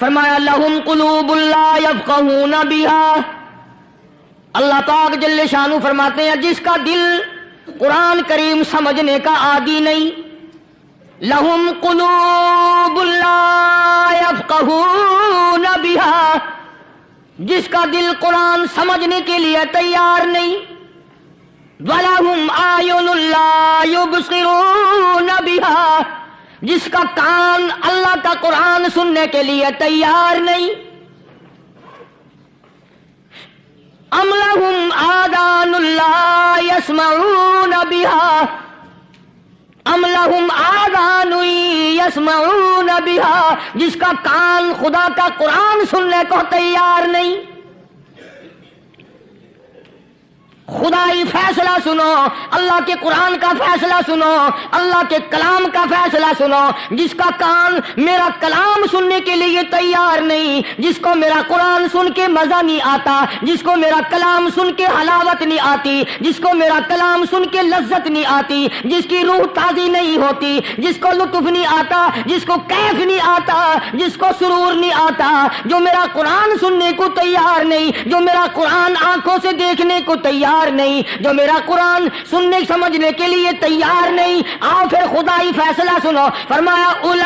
فرمایا لہم قلوب لا یفقہون بہا، اللہ پاک جل شانہ فرماتے ہیں جس کا دل قرآن کریم سمجھنے کا عادی نہیں، لہم قلوب لا یفقہون بہا، جس کا دل قرآن سمجھنے کے لیے تیار نہیں، وَلَهُمْ أَعْيُنٌ لَا يُبْصِرُونَ بِهَا، جس کا کان اللہ کا قرآن سننے کے لیے تیار نہیں، أَمْ لَهُمْ آذَانٌ لَا يَسْمَعُونَ بِهَا، أَمْ لَهُمْ آذَانٌ يَسْمَعُونَ بِهَا، جس کا کان خدا کا قرآن سننے کو تیار نہیں۔ خدائی فیصلہ سنو، اللہ کے قرآن کا فیصلہ سنو، اللہ کے کلام کا فیصلہ سنو، جس کا کان میرا کلام سننے کے لیے تیار نہیں، جس کو میرا قرآن سن کے مزہ نہیں آتا، جس کو میرا کلام سن کے حلاوت نہیں آتی، جس کو میرا کلام سن کے لذت نہیں آتی، جس کی روح تازی نہیں ہوتی، جس کو لطف نہیں آتا، جس کو کیف نہیں آتا، جس کو سرور نہیں آتا، جو میرا قرآن سننے کو تیار نہیں، جو میرا قرآن آنکھوں سے دیکھنے کو تیار نہیں، جو میرا قرآن سننے سمجھنے کے لیے تیار نہیں، آؤ پھر خدائی فیصلہ سنو، فرمایا اولئک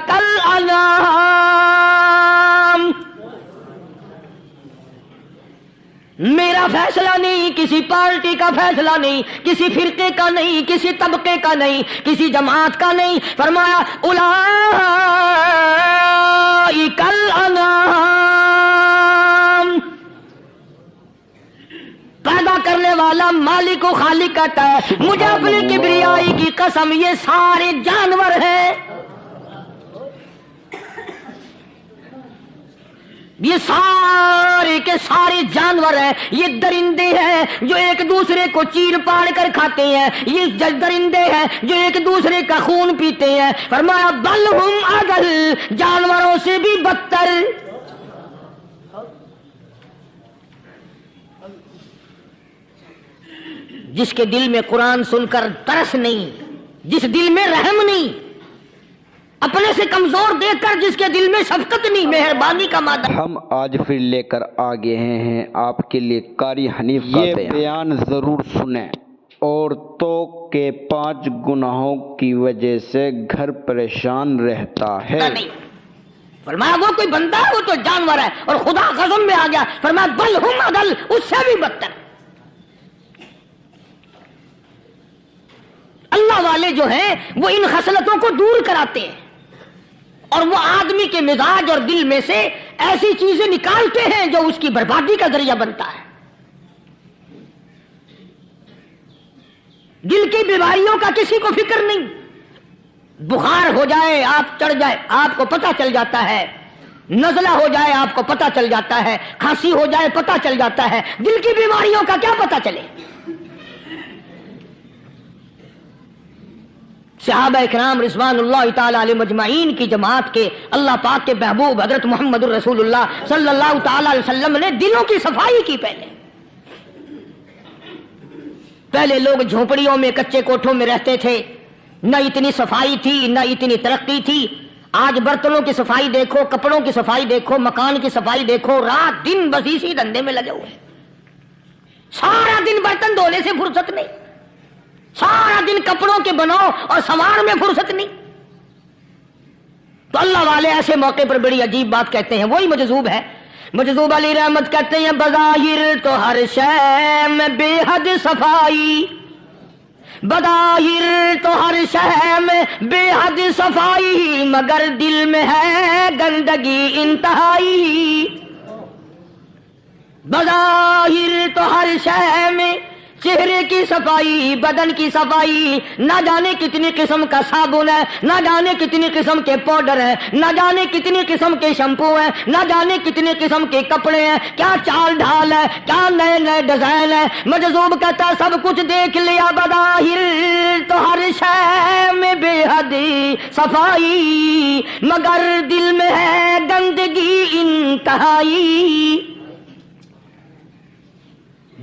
کالانعام، میرا فیصلہ نہیں، کسی پارٹی کا فیصلہ نہیں، کسی فرقے کا نہیں، کسی طبقے کا نہیں، کسی جماعت کا نہیں، فرمایا اولئک الانعام، پیدا کرنے والا مالک و خالق کہتا ہے مجھے اپنی کبریائی کی قسم یہ سارے جانور ہیں، یہ سارے کے سارے جانور ہیں، یہ درندے ہیں جو ایک دوسرے کو چیر پاڑ کر کھاتے ہیں، یہ درندے ہیں جو ایک دوسرے کا خون پیتے ہیں، فرمایا بل ہم اضل، جانوروں سے بھی بدتر۔ جس کے دل میں قرآن سن کر ترس نہیں، جس دل میں رحم نہیں، اپنے سے کمزور دیکھ کر جس کے دل میں شفقت نہیں، مہربانی کا مادہ۔ ہم آج پھر لے کر آگے ہیں آپ کے لیے قاری حنیف کا بیان، ضرور سنیں۔ عورتوں کے 5 گناہوں کی وجہ سے گھر پریشان رہتا ہے۔ نہیں، فرمایا وہ کوئی بندہ ہے، وہ تو جانور ہے، اور خدا غضب میں آ گیا، فرمایا بل ہم اضل، اس سے بھی بدتر۔ اللہ والے جو ہیں وہ ان خصلتوں کو دور کراتے ہیں، اور وہ آدمی کے مزاج اور دل میں سے ایسی چیزیں نکالتے ہیں جو اس کی بربادی کا ذریعہ بنتا ہے۔ دل کی بیماریوں کا کسی کو فکر نہیں، بخار ہو جائے آپ چڑھ جائے آپ کو پتہ چل جاتا ہے، نزلہ ہو جائے آپ کو پتہ چل جاتا ہے، کھانسی ہو جائے پتہ چل جاتا ہے، دل کی بیماریوں کا کیا پتہ چلے؟ صحابہ اکرام رضوان اللہ تعالی علیہ مجمعین کی جماعت کے اللہ پاک کے محبوب حضرت محمد الرسول اللہ صلی اللہ تعالی علیہ وسلم نے دلوں کی صفائی کی۔ پہلے لوگ جھونپڑیوں میں کچے کوٹھوں میں رہتے تھے، نہ اتنی صفائی تھی نہ اتنی ترقی تھی۔ آج برتنوں کی صفائی دیکھو، کپڑوں کی صفائی دیکھو، مکان کی صفائی دیکھو، رات دن بس اسی دھندے میں لگے ہوئے ہیں، سارا دن برتن دھونے سے فرصت نہیں، سارا دن کپڑوں کے بناؤ اور سنوار میں فرصت نہیں۔ تو اللہ والے ایسے موقع پر بڑی عجیب بات کہتے ہیں، وہی مجذوب ہے، مجذوب علی رحمت کہتے ہیں بظاہر تو ہر شے میں بے حد صفائی، بظاہر تو ہر شے میں بے حد صفائی، مگر دل میں ہے گندگی انتہائی۔ بظاہر تو ہر شے میں چہرے کی صفائی، بدن کی صفائی، نہ جانے کتنی قسم کا صابن ہے، نہ جانے کتنی قسم کے پاؤڈر ہیں، نہ جانے کتنی قسم کے شیمپو ہیں، نہ جانے کتنی قسم کے کپڑے ہیں، کیا چال ڈھال ہے، کیا نئے نئے ڈیزائن ہے۔ مجذوب کہتا ہے سب کچھ دیکھ لیا، بظاہر تو ہر شے میں بے حد صفائی، مگر دل میں ہے گندگی انتہائی۔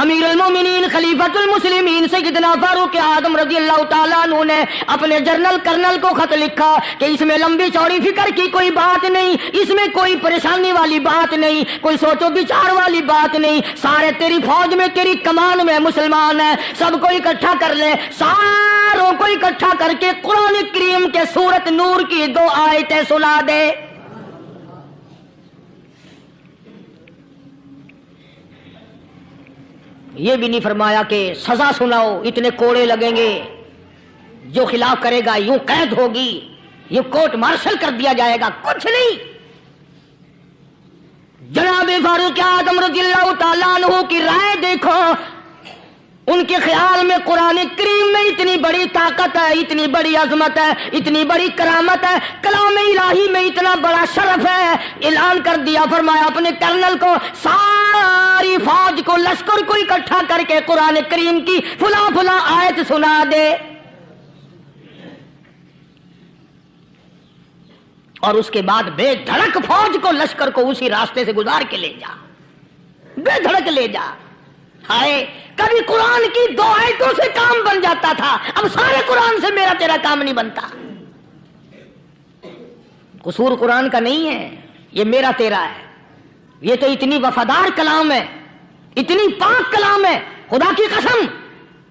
امیر المومنین خلیفۃ المسلمین سیدنا فاروق اعظم رضی اللہ تعالیٰ عنہ نے اپنے جنرل کرنل کو خط لکھا کہ اس میں لمبی چوڑی فکر کی کوئی بات نہیں، اس میں کوئی پریشانی والی بات نہیں، کوئی سوچ و بچار والی بات نہیں، سارے تیری فوج میں تیری کمان میں مسلمان ہیں، سب کو اکٹھا کر لے، ساروں کو اکٹھا کر کے قرآن کریم کے سورۃ نور کی 2 آیتیں سنا دے۔ یہ بھی نہیں فرمایا کہ سزا سناؤ، اتنے کوڑے لگیں گے، جو خلاف کرے گا یوں قید ہوگی، یہ کورٹ مارشل کر دیا جائے گا، کچھ نہیں۔ جناب فاروق اعظم رضی اللہ تعالیٰ عنہ کی رائے دیکھو، ان کے خیال میں قرآن کریم میں اتنی بڑی طاقت ہے، اتنی بڑی عظمت ہے، اتنی بڑی کرامت ہے، کلام الہی میں اتنا بڑا شرف ہے۔ اعلان کر دیا، فرمایا اپنے کرنل کو ساری فوج کو، لشکر کو اکٹھا کر کے قرآن کریم کی فلاں فلاں آیت سنا دے، اور اس کے بعد بے دھڑک فوج کو، لشکر کو اسی راستے سے گزار کے لے جا، بے دھڑک لے جا۔ ہائے، کبھی قرآن کی 2 آیتوں سے کام بن جاتا تھا، اب سارے قرآن سے میرا تیرا کام نہیں بنتا۔ قصور قرآن کا نہیں ہے، یہ میرا تیرا ہے۔ یہ تو اتنی وفادار کلام ہے، اتنی پاک کلام ہے، خدا کی قسم،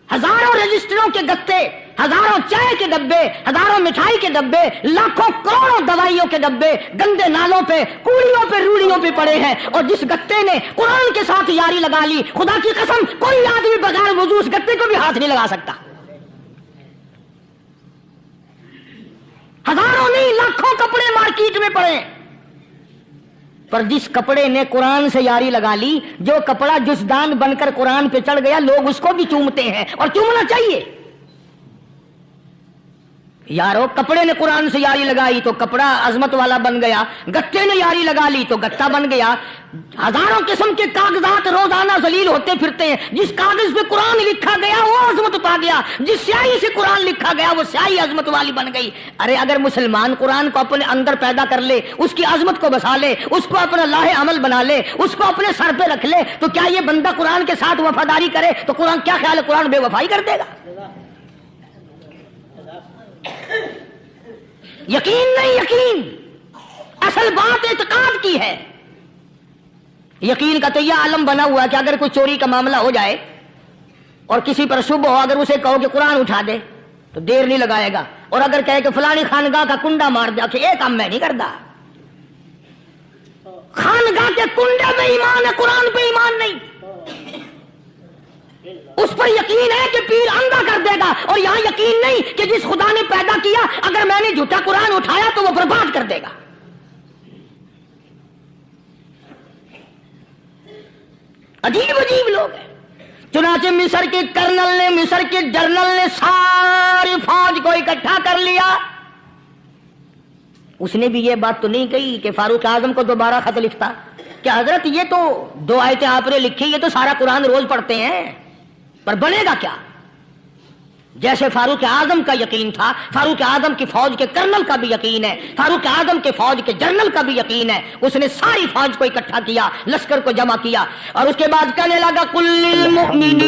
ہزاروں رجسٹروں کے گتے، ہزاروں چائے کے ڈبے، ہزاروں مٹھائی کے ڈبے، لاکھوں کروڑوں دوائیوں کے ڈبے گندے نالوں پہ، کوڑیوں پہ، روڑیوں پہ پڑے ہیں، اور جس گتے نے قرآن کے ساتھ یاری لگا لی، خدا کی قسم کوئی آدمی بغیر وضو اس گتے کو بھی ہاتھ نہیں لگا سکتا۔ ہزاروں نہیں، لاکھوں کپڑے مارکیٹ میں پڑے، پر جس کپڑے نے قرآن سے یاری لگا لی، جو کپڑا جزدان بن کر قرآن پہ چڑھ گیا، لوگ اس کو بھی چومتے ہیں، اور چومنا چاہیے۔ یارو، کپڑے نے قرآن سے یاری لگائی تو کپڑا عظمت والا بن گیا، گتے نے یاری لگا لی تو گتا بن گیا۔ ہزاروں قسم کے کاغذات روزانہ ذلیل ہوتے پھرتے ہیں، جس کاغذ پہ قرآن لکھا گیا وہ عظمت پا گیا، جس سیاہی سے قرآن لکھا گیا وہ سیاہی عظمت والی بن گئی۔ ارے اگر مسلمان قرآن کو اپنے اندر پیدا کر لے، اس کی عظمت کو بسا لے، اس کو اپنا لاہ عمل بنا لے، اس کو اپنے سر پہ رکھ لے، تو کیا یہ بندہ قرآن کے ساتھ وفاداری کرے تو قرآن کیا خیال ہے قرآن بے وفائی کر دے گا؟ یقین نہیں، یقین اصل بات اعتقاد کی ہے۔ یقین کا تو یہ عالم بنا ہوا ہے کہ اگر کوئی چوری کا معاملہ ہو جائے اور کسی پر شبہ ہو، اگر اسے کہو کہ قرآن اٹھا دے تو دیر نہیں لگائے گا، اور اگر کہے کہ فلانی خانگاہ کا کنڈا مار دیا، کہ ایک کام میں نہیں کرتا۔ خانگاہ کے کنڈے پہ ایمان ہے، قرآن پہ ایمان نہیں۔ اس پر یقین ہے کہ پیر اندھا کر دے گا، اور یہاں یقین نہیں کہ جس خدا نے پیدا کیا اگر میں نے جھوٹا قرآن اٹھایا تو وہ برباد کر دے گا۔ عجیب عجیب لوگ ہیں۔ چنانچہ مصر کے کرنل نے، مصر کے جنرل نے ساری فوج کو اکٹھا کر لیا۔ اس نے بھی یہ بات تو نہیں کہی کہ فاروق اعظم کو دوبارہ خط لکھتا کہ حضرت یہ تو 2 آیتیں آپ نے لکھی، یہ تو سارا قرآن روز پڑھتے ہیں، پر بنے گا کیا؟ جیسے فاروق اعظم کا یقین تھا، فاروق اعظم کی فوج کے کرنل کا بھی یقین ہے، فاروق اعظم کے فوج کے جنرل کا بھی یقین ہے۔ اس نے ساری فوج کو اکٹھا کیا، لشکر کو جمع کیا، اور اس کے بعد کہنے لگا قل للمؤمنین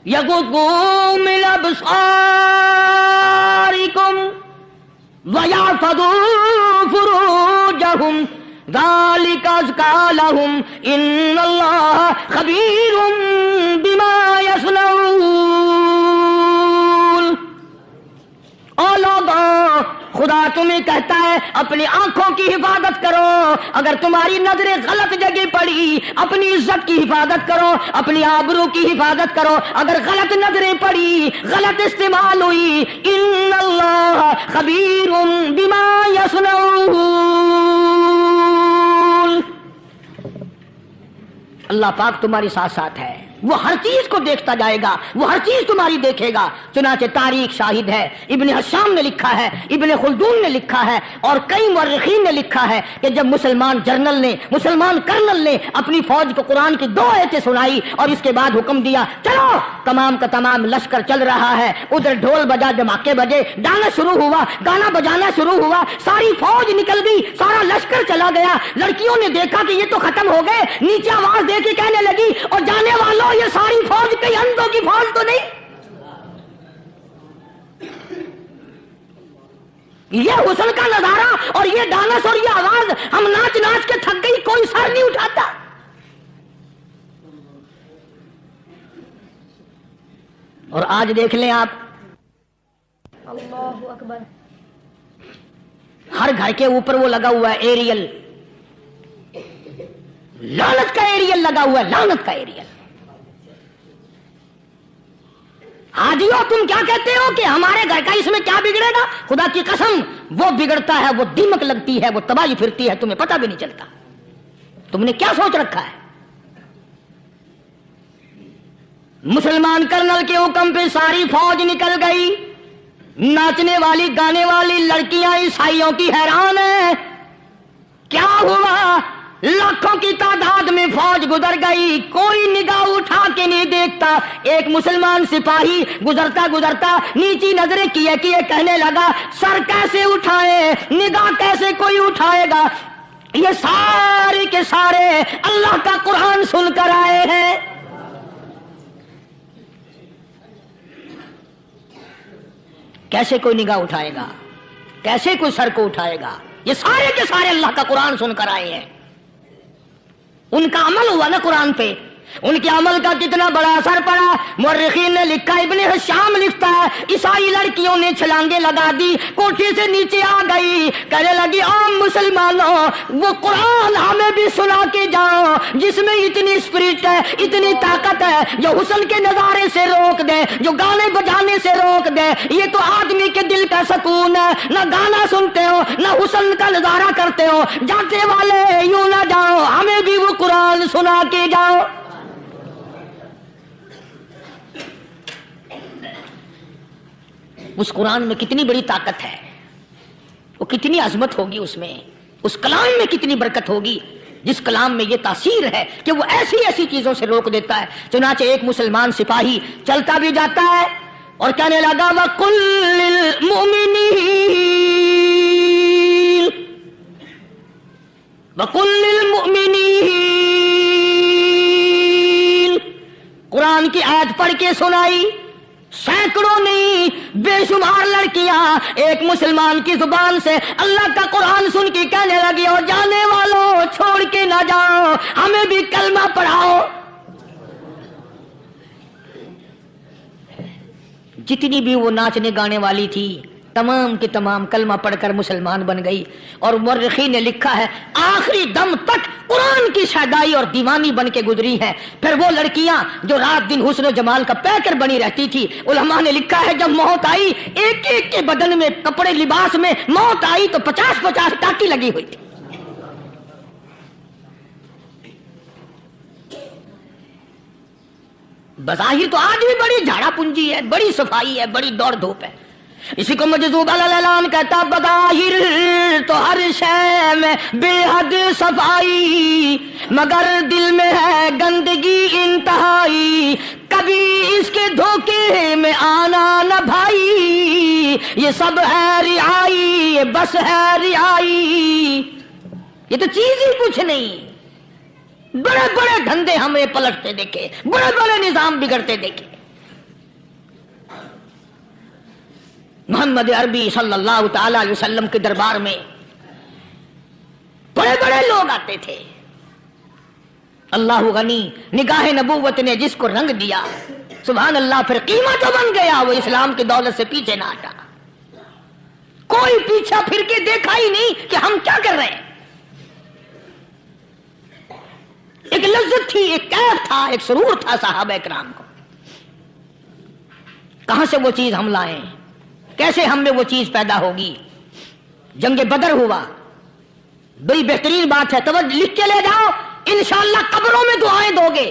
یغضوا من ابصارکم وَيَحْفَظُوا فُرُوجَهُمْ ذَلِكَ أَزْكَىٰ لَهُمْ إِنَّ اللَّهَ خَبِيرٌ بِمَا يَصْنَعُونَ۔ او لوگو، خدا تمہیں کہتا ہے اپنی آنکھوں کی حفاظت کرو، اگر تمہاری نظریں غلط جگہ پڑی اپنی عزت کی حفاظت کرو، اپنی آبرو کی حفاظت کرو، اگر غلط نظریں پڑی، غلط استعمال ہوئی، ان اللہ خبیر بما یصنعون، اللہ پاک تمہاری ساتھ ساتھ ہے۔ وہ ہر چیز کو دیکھتا جائے گا، وہ ہر چیز تمہاری دیکھے گا۔ چنانچہ تاریخ شاہد ہے، ابن حشام نے لکھا ہے، ابن خلدون نے لکھا ہے اور کئی مورخین نے لکھا ہے کہ جب مسلمان کرنل نے اپنی فوج کو قرآن کی 2 آیتیں سنائی اور اس کے بعد حکم دیا چلو، تمام کا تمام لشکر چل رہا ہے، ادھر ڈھول بجا، دھماکے بجے، گانا شروع ہوا، گانا بجانا شروع ہوا، ساری فوج نکل گئی، سارا لشکر چلا گیا۔ لڑکیوں نے دیکھا کہ یہ تو ختم ہو گئے، نیچے آواز دے کے کہنے لگی اور جانے والوں یہ ساری فوج کئی اندھوں کی فوج تو نہیں؟ یہ حسن کا نظارہ اور یہ ڈانس اور یہ آواز، ہم ناچ ناچ کے تھک گئی، کوئی سر نہیں اٹھاتا۔ اور آج دیکھ لیں آپ، اللہ اکبر، ہر گھر کے اوپر وہ لگا ہوا ہے ایریل، لعنت کا ایریل لگا ہوا ہے، لعنت کا ایریل۔ حاجیو تم کیا کہتے ہو کہ ہمارے گھر کا اس میں کیا بگڑے گا؟ خدا کی قسم وہ بگڑتا ہے، وہ دیمک لگتی ہے، وہ تباہی پھرتی ہے، تمہیں پتہ بھی نہیں چلتا۔ تم نے کیا سوچ رکھا ہے؟ مسلمان کرنل کے حکم پہ ساری فوج نکل گئی، ناچنے والی گانے والی لڑکیاں عیسائیوں کی حیران ہیں، کیا ہوا؟ لاکھوں کی تعداد میں فوج گزر گئی، کوئی نگاہ اٹھا کے نہیں دیکھتا۔ ایک مسلمان سپاہی گزرتا گزرتا نیچی نظریں کیے کہنے لگا سر کیسے اٹھائے، نگاہ کیسے کوئی اٹھائے گا؟ یہ سارے کے سارے اللہ کا قرآن سن کر آئے ہیں۔ کیسے کوئی نگاہ اٹھائے گا؟ کیسے کوئی سر کو اٹھائے گا؟ یہ سارے کے سارے اللہ کا قرآن سن کر آئے ہیں۔ ان کا عمل ہوا نا قرآن پہ، ان کے عمل کا کتنا بڑا اثر پڑا۔ مورخین نے لکھا، ابن حشام لکھتا ہے عیسائی لڑکیوں نے چھلانگیں لگا دی، کوٹھی سے نیچے آ گئی، کہنے لگی عام مسلمانوں وہ قرآن ہمیں بھی سنا کے جاؤ جس میں اتنی اسپرٹ ہے، اتنی طاقت ہے، جو حسن کے نظارے سے روک دے، جو گانے بجانے سے روک دے۔ یہ تو آدمی کے دل کا سکون ہے، نہ گانا سنتے ہو نہ حسن کا نظارہ کرتے ہو، جاتے والے یوں نہ جاؤ، ہمیں بھی وہ قرآن سنا کے جاؤ۔ اس قرآن میں کتنی بڑی طاقت ہے، وہ کتنی عظمت ہوگی، اس میں اس کلام میں کتنی برکت ہوگی، جس کلام میں یہ تاثیر ہے کہ وہ ایسی ایسی چیزوں سے روک دیتا ہے۔ چنانچہ ایک مسلمان سپاہی چلتا بھی جاتا ہے اور کہنے لگا وَقُلْ لِلْمُؤْمِنِينَ، قرآن کی آیت پڑھ کے سنائی۔ سینکڑوں نہیں بے شمار لڑکیاں ایک مسلمان کی زبان سے اللہ کا قرآن سن کے کہنے لگی اور جانے والوں چھوڑ کے نہ جاؤ، ہمیں بھی کلمہ پڑھاؤ۔ جتنی بھی وہ ناچنے گانے والی تھی تمام کے تمام کلمہ پڑھ کر مسلمان بن گئی، اور مورخین نے لکھا ہے آخری دم تک قرآن کی شیدائی اور دیوانی بن کے گزری ہیں۔ پھر وہ لڑکیاں جو رات دن حسن و جمال کا پیکر بنی رہتی تھی، علماء نے لکھا ہے جب موت آئی ایک ایک کے بدن میں کپڑے لباس میں موت آئی تو 50-50 ٹاکی لگی ہوئی تھی۔ بظاہر تو آج بھی بڑی جھاڑا پنجی ہے، بڑی صفائی ہے، بڑی دوڑ دھوپ ہے۔ اسی کو مجذوب الاعلان کہتا بظاہر تو ہر شے میں بے حد صفائی، مگر دل میں ہے گندگی انتہائی، کبھی اس کے دھوکے میں آنا نہ بھائی، یہ سب ہے رعائی، یہ بس ہے رعائی۔ یہ تو چیز ہی کچھ نہیں، بڑے بڑے دھندے ہمیں پلٹتے دیکھے، بڑے بڑے نظام بگڑتے دیکھے۔ محمد عربی صلی اللہ تعالی علیہ وسلم کے دربار میں بڑے بڑے لوگ آتے تھے، اللہ غنی نگاہ نبوت نے جس کو رنگ دیا سبحان اللہ، پھر قیمت بن گیا، وہ اسلام کی دولت سے پیچھے نہ ہٹا، کوئی پیچھا پھر کے دیکھا ہی نہیں کہ ہم کیا کر رہے ہیں۔ ایک لذت تھی، ایک کیف تھا، ایک سرور تھا صحابہ کرام کو۔ کہاں سے وہ چیز ہم لائیں، کیسے ہم میں وہ چیز پیدا ہوگی؟ جنگ بدر ہوا، بڑی بہترین بات ہے، توجہ لکھ کے لے جاؤ، انشاءاللہ قبروں میں دعائیں دو گے۔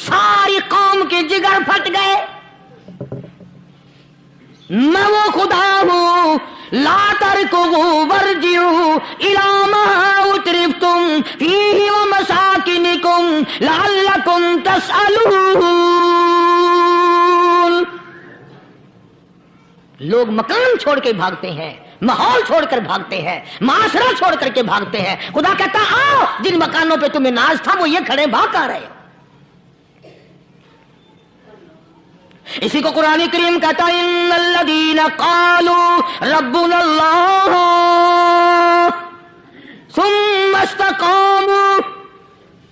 ساری قوم کے جگر پھٹ گئے. میں وہ خدا ہوں لا ترکضوا وارجعوا الی ما اترفتم فیہ ومساکنکم لعلکم تسألون. لوگ مکان چھوڑ کے بھاگتے ہیں، ماحول چھوڑ کر بھاگتے ہیں، معاشرہ چھوڑ کر کے بھاگتے ہیں. خدا کہتا آؤ جن مکانوں پہ تمہیں ناز تھا وہ یہ کھڑے بھاگ آ رہے. اسی کو قرآن کریم کہتا ہے ان الذین قالوا ربنا اللہ ثم استقاموا.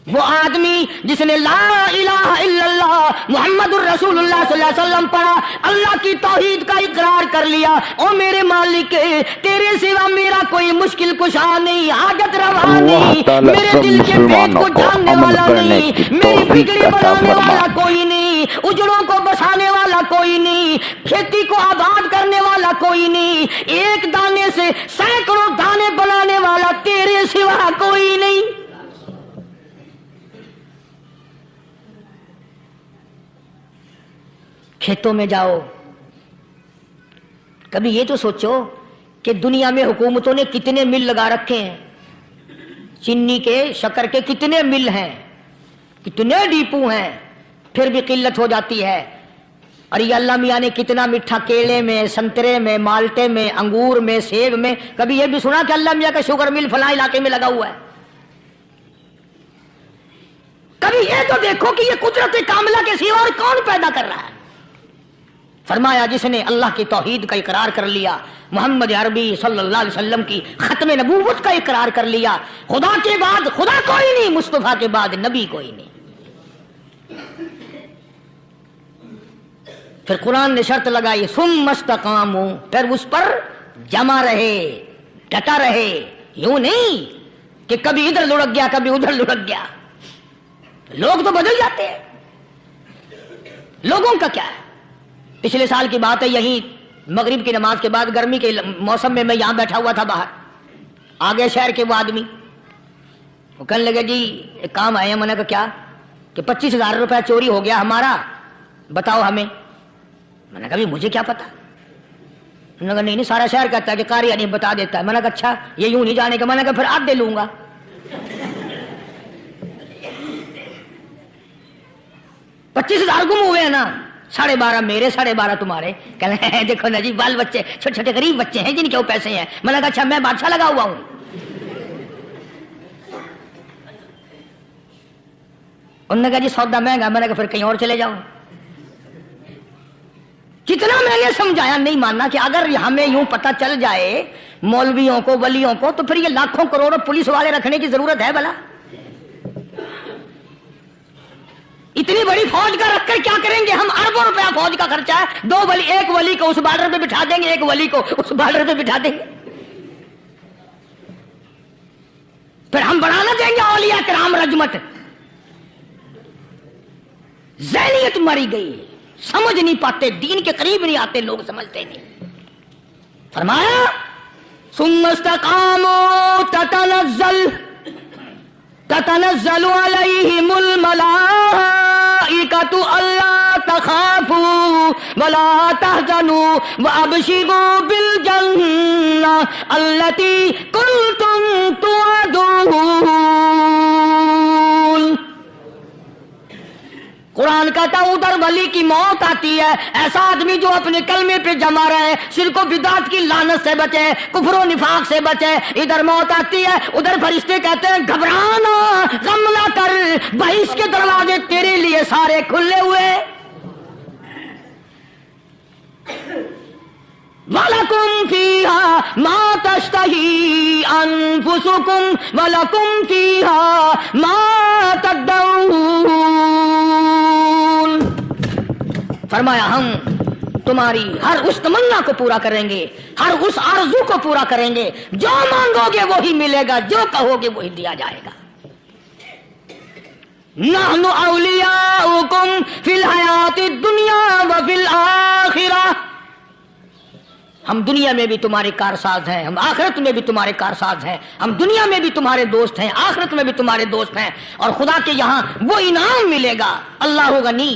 وہ آدمی جس نے لا الہ الا اللہ محمد الرسول اللہ صلی اللہ علیہ وسلم پڑھا، اللہ کی توحید کا اقرار کر لیا، او میرے مالک تیرے سوا میرا کوئی مشکل کشا نہیں، حاجت روا نہیں، میرے دل کے پیٹ کو جاننے والا نہیں، میری بگڑی بنانے والا کوئی نہیں، اجڑوں کو بسانے والا کوئی نہیں، کھیتی کو آباد کرنے والا کوئی نہیں، ایک دانے سے سینکڑوں دانے بنانے والا تیرے سوا کوئی نہیں. کھیتوں میں جاؤ، کبھی یہ تو سوچو کہ دنیا میں حکومتوں نے کتنے مل لگا رکھے ہیں، چینی کے شکر کے کتنے مل ہیں، کتنے ڈیپو ہیں، پھر بھی قلت ہو جاتی ہے. اور یہ اللہ میاں نے کتنا میٹھا کیلے میں، سنترے میں، مالٹے میں، انگور میں، سیب میں. کبھی یہ بھی سنا کہ اللہ میاں کا شوگر مل فلاں علاقے میں لگا ہوا ہے؟ کبھی یہ تو دیکھو کہ یہ قدرت کاملہ کے سوا اور کون پیدا کر رہا ہے. فرمایا جس نے اللہ کی توحید کا اقرار کر لیا، محمد عربی صلی اللہ علیہ وسلم کی ختم نبوت کا اقرار کر لیا، خدا کے بعد خدا کوئی نہیں، مصطفیٰ کے بعد نبی کوئی نہیں. پھر قرآن نے شرط لگائی ثم استقاموا، پھر اس پر جمع رہے، ڈٹا رہے. یوں نہیں کہ کبھی ادھر لڑک گیا کبھی ادھر لڑک گیا. لوگ تو بدل جاتے ہیں، لوگوں کا کیا ہے. پچھلے سال کی بات ہے، یہی مغرب کی نماز کے بعد گرمی کے موسم میں میں یہاں بیٹھا ہوا تھا باہر، آگے شہر کے وہ آدمی وہ کہنے لگے جی ایک کام آئے ہیں. میں نے کہا کیا؟ کہ 25,000 روپے چوری ہو گیا ہمارا، بتاؤ ہمیں. میں نے کہا بھی مجھے کیا پتا. میں نے کہا نہیں سارا شہر کہتا ہے کہ قاری نہیں بتا دیتا ہے. میں نے کہا اچھا یہ یوں نہیں جانے کا. میں نے کہا پھر آدھے لوں گا. 25,000 گم ہوئے ہیں نا، 12.5 میرے 12.5 تمہارے. کہنے دیکھو نا جی بال بچے چھوٹے چھوٹے غریب بچے ہیں جن کے وہ پیسے ہیں. میں نے کہا اچھا میں بادشاہ لگا ہوا ہوں. انہوں نے کہا جی سودا مہنگا. میں نے کہا پھر کہیں اور چلے جاؤ. جتنا میں نے سمجھایا نہیں ماننا کہ اگر ہمیں یوں پتہ چل جائے مولویوں کو ولیوں کو تو پھر یہ لاکھوں کروڑوں پولیس والے رکھنے کی ضرورت ہے بھلا؟ اتنی بڑی فوج کا رکھ کر کیا کریں گے ہم؟ اربوں روپیہ فوج کا خرچہ ہے. 2 ولی، ایک ولی کو اس بارڈر پہ بٹھا دیں گے، ایک ولی کو اس بارڈر پہ بٹھا دیں گے. پھر ہم بڑھانا دیں گے اولیاء کرام رجمت. ذہنیت مری گئی، سمجھ نہیں پاتے، دین کے قریب نہیں آتے لوگ، سمجھتے نہیں. فرمایا ثم استقاموا تتنزل علیہم الملائکۃ الا تخافوا ولا تحزنوا وابشروا بالجنہ التی کنتم توعدون. قرآن کہتا ہے ادھر ولی کی موت آتی ہے، ایسا آدمی جو اپنے کلمے پہ جمع رہے، شرک و بدعت کی لعنت سے بچے، کفر و نفاق سے بچے. ادھر موت آتی ہے، ادھر فرشتے کہتے ہیں گھبرانا، غم نہ کر، بہشت کے دروازے تیرے لیے سارے کھلے ہوئے. وَلَكُمْ فِيهَا مَا تَشْتَهِي أَنفُسُكُمْ وَلَكُمْ فِيهَا مَا تَدَّعُونَ. فرمایا ہم تمہاری ہر اس تمنا کو پورا کریں گے، ہر اس آرزو کو پورا کریں گے. جو مانگو گے وہی ملے گا، جو کہو گے وہی دیا جائے گا. نحن اولیاؤکم فی الحیات الدنیا وفی الآخرہ. ہم دنیا میں بھی تمہارے کارساز ہیں، ہم آخرت میں بھی تمہارے کارساز ہیں، ہم دنیا میں بھی تمہارے دوست ہیں، آخرت میں بھی تمہارے دوست ہیں، اور خدا کے یہاں وہ انعام ملے گا۔ اللہ غنی،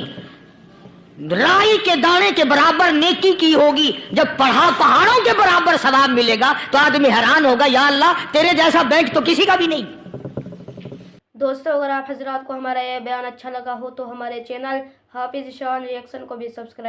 رائی کے دانے کے برابر نیکی کی ہوگی، جب پہاڑوں کے برابر ثواب ملے گا تو آدمی حیران ہوگا، یا اللہ تیرے جیسا بینک تو کسی کا بھی نہیں۔ دوستو اگر آپ حضرات کو ہمارا یہ بیان اچھا لگا ہو تو ہمارے چینل حافظ شان ری ایکشن کو بھی سبسکرائب